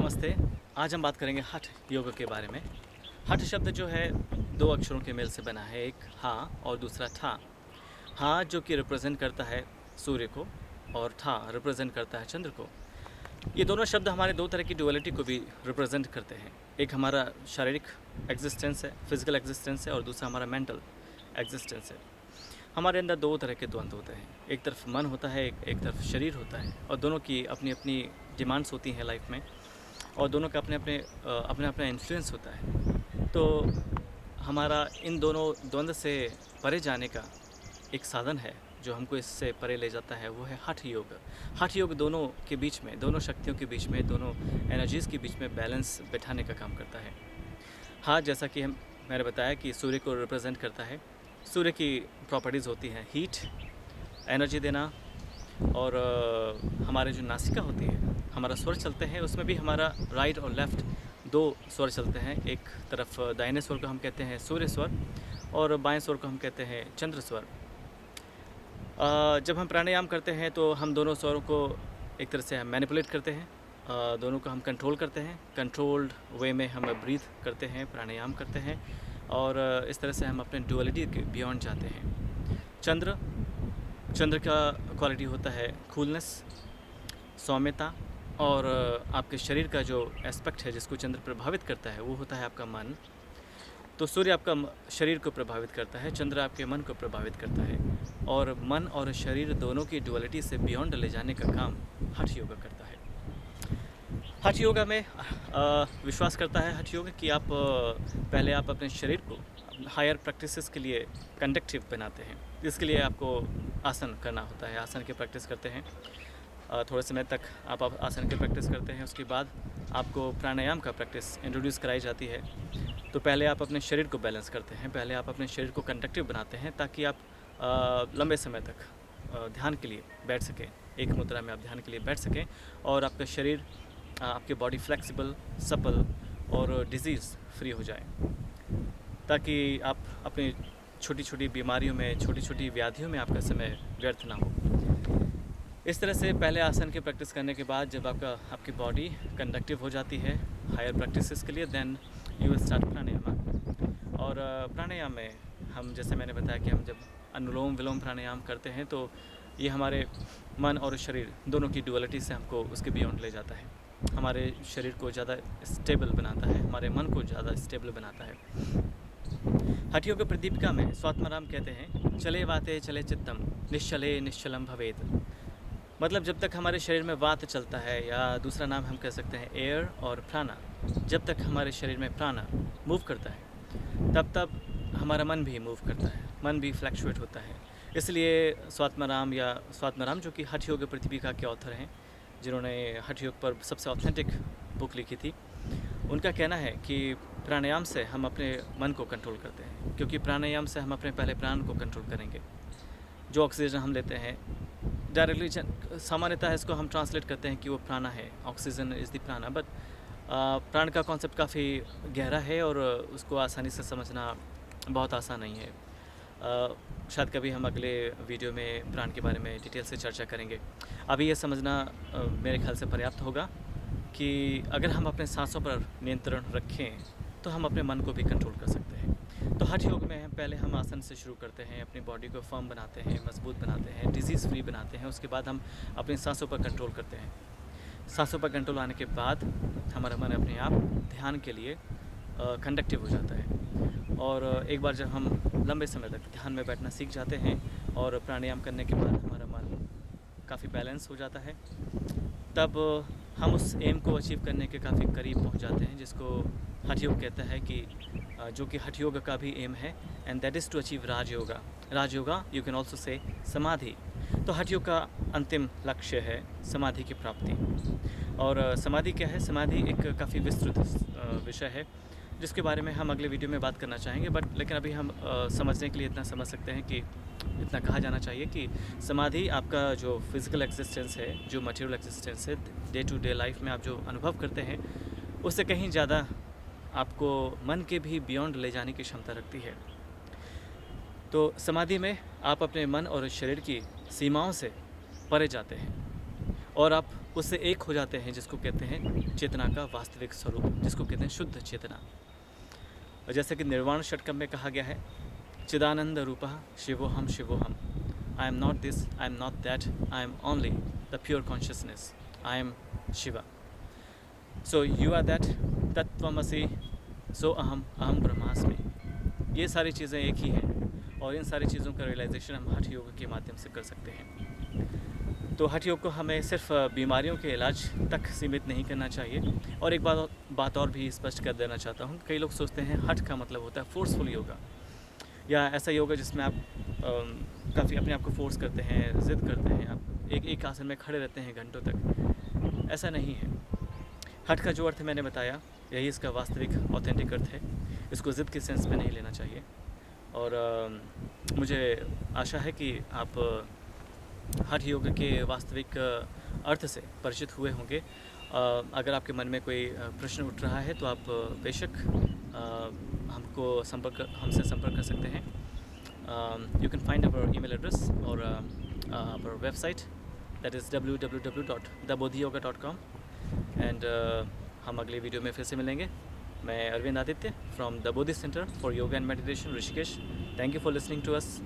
नमस्ते। आज हम बात करेंगे हठ योग के बारे में। हठ शब्द जो है 2 अक्षरों के मेल से बना है, एक हा और दूसरा ठा। हा जो कि रिप्रेजेंट करता है सूर्य को और ठा रिप्रेजेंट करता है चंद्र को। ये दोनों शब्द हमारे 2 तरह की ड्युअलिटी को भी रिप्रेजेंट करते हैं। एक हमारा शारीरिक एग्जिस्टेंस है, फिजिकल एग्जिस्टेंस है, और दूसरा हमारा मेंटल एग्जिस्टेंस है। हमारे अंदर 2 तरह के द्वंद्व होते हैं, एक तरफ मन होता है, एक तरफ शरीर होता है, और दोनों की अपनी अपनी डिमांड्स होती हैं लाइफ में, और दोनों का अपने अपना इन्फ्लुएंस होता है। तो हमारा इन दोनों द्वंद्व से परे जाने का एक साधन है जो हमको इससे परे ले जाता है, वो है हठ योग। हठ योग दोनों के बीच में, दोनों शक्तियों के बीच में, दोनों एनर्जीज़ के बीच में बैलेंस बैठाने का काम करता है। हाँ, जैसा कि मैंने बताया कि सूर्य को रिप्रेजेंट करता है। सूर्य की प्रॉपर्टीज़ होती हैं हीट, एनर्जी देना, और हमारे जो नासिका होती है, हमारा स्वर चलते हैं, उसमें भी हमारा राइट और लेफ़्ट 2 स्वर चलते हैं। एक तरफ दाहिने स्वर को हम कहते हैं सूर्य स्वर, और बाएं स्वर को हम कहते हैं चंद्र स्वर। जब हम प्राणायाम करते हैं तो हम दोनों स्वरों को एक तरह से हम मैनिपुलेट करते हैं, दोनों को हम कंट्रोल करते हैं। कंट्रोल्ड वे में हम ब्रीथ करते हैं, प्राणायाम करते हैं, और इस तरह से हम अपने डुअलिटी के बियॉन्ड जाते हैं। चंद्र का क्वालिटी होता है कूलनेस, सौम्यता, और आपके शरीर का जो एस्पेक्ट है जिसको चंद्र प्रभावित करता है वो होता है आपका मन। तो सूर्य आपका शरीर को प्रभावित करता है, चंद्र आपके मन को प्रभावित करता है, और मन और शरीर दोनों की डुअलिटी से बियॉन्ड ले जाने का काम हठ योगा करता है। हठ योगा में विश्वास करता है हठ योगा कि पहले आप अपने शरीर को हायर प्रैक्टिसेस के लिए कंडक्टिव बनाते हैं। इसके लिए आपको आसन करना होता है, आसन की प्रैक्टिस करते हैं। थोड़े समय तक आप आसन की प्रैक्टिस करते हैं, उसके बाद आपको प्राणायाम का प्रैक्टिस इंट्रोड्यूस कराई जाती है। तो पहले आप अपने शरीर को बैलेंस करते हैं, पहले आप अपने शरीर को कंडक्टिव बनाते हैं, ताकि आप लंबे समय तक ध्यान के लिए बैठ सकें। एक मुद्रा में आप ध्यान के लिए बैठ सकें, और आपका शरीर, आपकी बॉडी फ्लेक्सिबल, सपल और डिजीज़ फ्री हो जाए, ताकि आप अपनी छोटी छोटी बीमारियों में, छोटी छोटी व्याधियों में आपका समय व्यर्थ ना हो। इस तरह से पहले आसन की प्रैक्टिस करने के बाद जब आपकी बॉडी कंडक्टिव हो जाती है हायर प्रैक्टिसेस के लिए, देन यू विल स्टार्ट प्राणायाम। और प्राणायाम में हम, जैसे मैंने बताया कि हम जब अनुलोम विलोम प्राणायाम करते हैं तो ये हमारे मन और शरीर दोनों की डुअलिटी से हमको उसके बियॉन्ड ले जाता है, हमारे शरीर को ज़्यादा स्टेबल बनाता है, हमारे मन को ज़्यादा स्टेबल बनाता है। हठ योग प्रदीपिका में स्वात्माराम कहते हैं, चले वाते चले चित्तम, निश्चले निश्चलम भवेत। मतलब जब तक हमारे शरीर में वात चलता है, या दूसरा नाम हम कह सकते हैं एयर और प्राणा, जब तक हमारे शरीर में प्राणा मूव करता है तब हमारा मन भी मूव करता है, मन भी फ्लैक्चुएट होता है। इसलिए स्वात्माराम जो कि हठ योग प्रदीपिका के ऑथर हैं, जिन्होंने हठ योग पर सबसे ऑथेंटिक बुक लिखी थी, उनका कहना है कि प्राणायाम से हम अपने मन को कंट्रोल करते हैं, क्योंकि प्राणायाम से हम अपने पहले प्राण को कंट्रोल करेंगे। जो ऑक्सीजन हम लेते हैं डायरेक्टली, सामान्यतः इसको हम ट्रांसलेट करते हैं कि वो प्राणा है, ऑक्सीजन इज़ द प्राणा, बट प्राण का कॉन्सेप्ट काफ़ी गहरा है और उसको आसानी से समझना बहुत आसान नहीं है। शायद कभी हम अगले वीडियो में प्राण के बारे में डिटेल से चर्चा करेंगे। अभी ये समझना मेरे ख्याल से पर्याप्त होगा कि अगर हम अपने सांसों पर नियंत्रण रखें तो हम अपने मन को भी कंट्रोल कर सकते हैं। तो हठ योग में पहले हम आसन से शुरू करते हैं, अपनी बॉडी को फर्म बनाते हैं, मजबूत बनाते हैं, डिजीज़ फ्री बनाते हैं। उसके बाद हम अपनी सांसों पर कंट्रोल करते हैं। सांसों पर कंट्रोल आने के बाद हमारा मन अपने आप ध्यान के लिए कंडक्टिव हो जाता है। और एक बार जब हम लंबे समय तक ध्यान में बैठना सीख जाते हैं और प्राणायाम करने के बाद हमारा मन काफ़ी बैलेंस हो जाता है, तब हम उस एम को अचीव करने के काफ़ी करीब पहुंच जाते हैं, जिसको हठ योग कहता है कि जो कि हठ योग का भी एम है, and that is to achieve Rajayoga. Rajayoga you can also say samadhi. तो हठ योग का अंतिम लक्ष्य है समाधि की प्राप्ति। और समाधि क्या है? समाधि एक काफ़ी विस्तृत विषय है, जिसके बारे में हम अगले वीडियो में बात करना चाहेंगे, लेकिन अभी हम समझने के लिए इतना समझ सकते हैं कि इतना कहा जाना चाहिए कि समाधि आपका जो फिज़िकल एग्जिस्टेंस है, जो मटेरियल एग्जिस्टेंस है, डे टू डे लाइफ में आप जो अनुभव करते हैं, उससे कहीं ज़्यादा आपको मन के भी बियॉन्ड ले जाने की क्षमता रखती है। तो समाधि में आप अपने मन और शरीर की सीमाओं से परे जाते हैं और आप उससे एक हो जाते हैं, जिसको कहते हैं चेतना का वास्तविक स्वरूप, जिसको कहते हैं शुद्ध चेतना। और जैसे कि निर्वाण षटकम में कहा गया है, चिदानंद रूपः शिवोहम शिवोहम, I am not this, I am not that, I am only the pure consciousness, I am Shiva. So you are that, तत्त्वमसि, सो अहम, अहम ब्रह्मास्मि। ये सारी चीज़ें एक ही हैं, और इन सारी चीज़ों का रियलाइजेशन हम हठ योग के माध्यम से कर सकते हैं। तो हठ योग को हमें सिर्फ बीमारियों के इलाज तक सीमित नहीं करना चाहिए। और एक बात और भी स्पष्ट कर देना चाहता हूँ, कई लोग सोचते हैं हठ का मतलब होता है फोर्सफुल योगा, या ऐसा योगा जिसमें आप काफ़ी अपने आप को फोर्स करते हैं, ज़िद करते हैं, आप एक आसन में खड़े रहते हैं घंटों तक। ऐसा नहीं है। हठ का जो अर्थ मैंने बताया, यही इसका वास्तविक ऑथेंटिक अर्थ है। इसको ज़िद के सेंस में नहीं लेना चाहिए। और मुझे आशा है कि आप हठ योग के वास्तविक अर्थ से परिचित हुए होंगे। अगर आपके मन में कोई प्रश्न उठ रहा है तो आप बेशक हमसे संपर्क कर सकते हैं। You can find our email address or our website, that is www.thebodhiyoga.com। And हम अगले वीडियो में फिर से मिलेंगे। मैं Arvind Aditya from the Bodhi centre for yoga and meditation, Rishikesh. Thank you for listening to us.